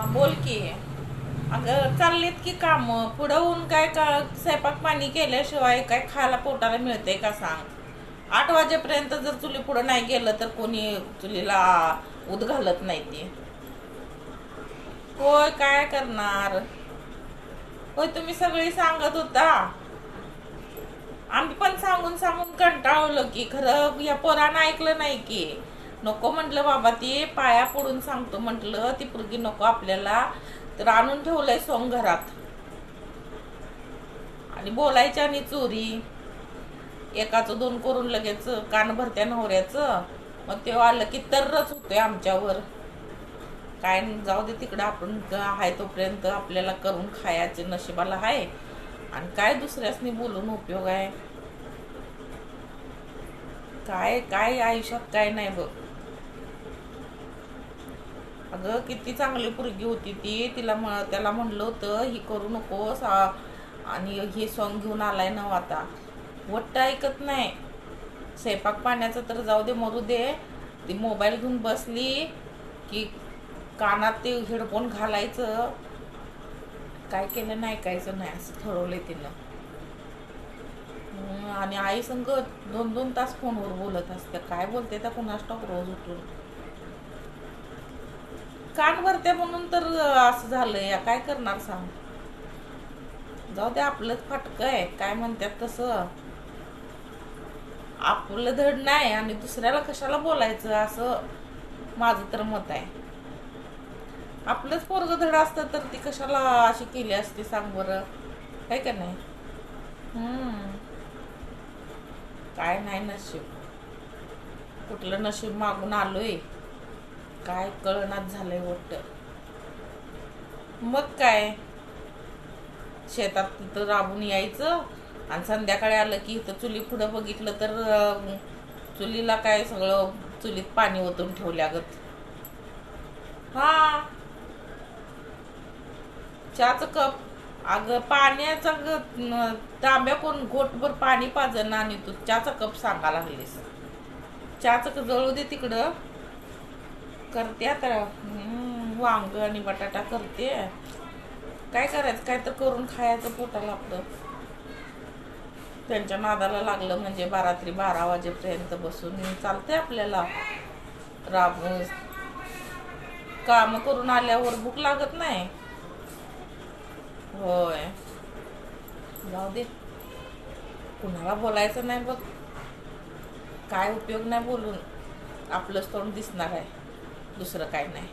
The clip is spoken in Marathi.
बोल की. अगं चाललेत की काम. पुढं होऊन काय का स्वयंपाक पाणी केल्याशिवाय काय खायला पोटाला मिळते का सांग. 8 वाजेपर्यंत जर चुली पुढं नाही गेलं तर कोणी चुलीला उद घालत नाही ती. होय काय करणार. होय तुम्ही सगळी सांगत होता. आम्ही पण सांगून सांगून कंटाळलं की, खरं या पोरानं ऐकलं नाही की. नको म्हटलं बाबा, ती पाया पडून सांगतो म्हटलं, ती पोरगी नको आपल्याला. तर आणून ठेवलंय सोंग घरात. आणि बोलायच्या आणि चोरी. एकाचं दोन करून लगेच कान भरत्या नवऱ्याचं. मग ते आलं की तरच होतोय आमच्यावर. काय जाऊ दे तिकडं, आपण आहे तोपर्यंत आपल्याला करून खायचे नशिबाला आहे. आणि काय दुसऱ्यासनी बोलून उपयोग आहे. काय काय आयुष्यात काय नाही बघ. अगं किती चांगली पोरगी होती ती. त्याला म्हणलं होतं ही करू नकोस आणि हे सॉंग घेऊन आलाय ना आता. वट्ट ऐकत नाही. स्वयंपाक पाण्याचं तर जाऊ दे मरू दे. ती मोबाईल घेऊन बसली की कानात ते हेडफोन घालायचं. काय केलं नाही ऐकायचं नाही असं ठरवलंय तिनं. आणि आई संग 2-2 तास फोनवर बोलत असते. काय बोलते त्या कुणास ठाऊक रोज उठून. कान भरते म्हणून तर असं झालंय. काय करणार सांग. जाऊ दे, आपलंच फाटक आहे. काय म्हणतात तसं. आपलं धड नाही आणि दुसऱ्याला कशाला बोलायचं असं माझं तर मत आहे. आपलंच पोरग धड असतं तर ती कशाला अशी केली असती सांग बरं. काय का नाही. काय नाही नशीब. कुठलं नशीब मागून आलोय काय कळनाच झालंय वाटत. मग काय, शेतात तिथं राबून यायचं आणि संध्याकाळी आलं की इथं चुली पुढं बघितलं तर चुलीला काय सगळं चुलीत पाणी ओतून ठेवल्यागत. हा, चहाचं कप. अगं पाण्याचा तांब्या कोण घोटभर पाणी पाजन आणि तू चहाचा कप सांगा लागलीस. चहाचं जळू दे तिकडं. करते आता वांग आणि बटाटा करते. काय करायचं, काय तर करून खायचं पोटाला आपलं. त्यांच्या नादाला लागलं म्हणजे रात्री 12 वाजेपर्यंत बसून चालतंय आपल्याला. राबून काम करून आल्यावर भूक लागत नाही. होय, जाऊ दे. कुणाला बोलायचं नाही बघ. काय उपयोग नाही बोलून. आपलंच तोंड दिसणार आहे, दुसरं काय नाही.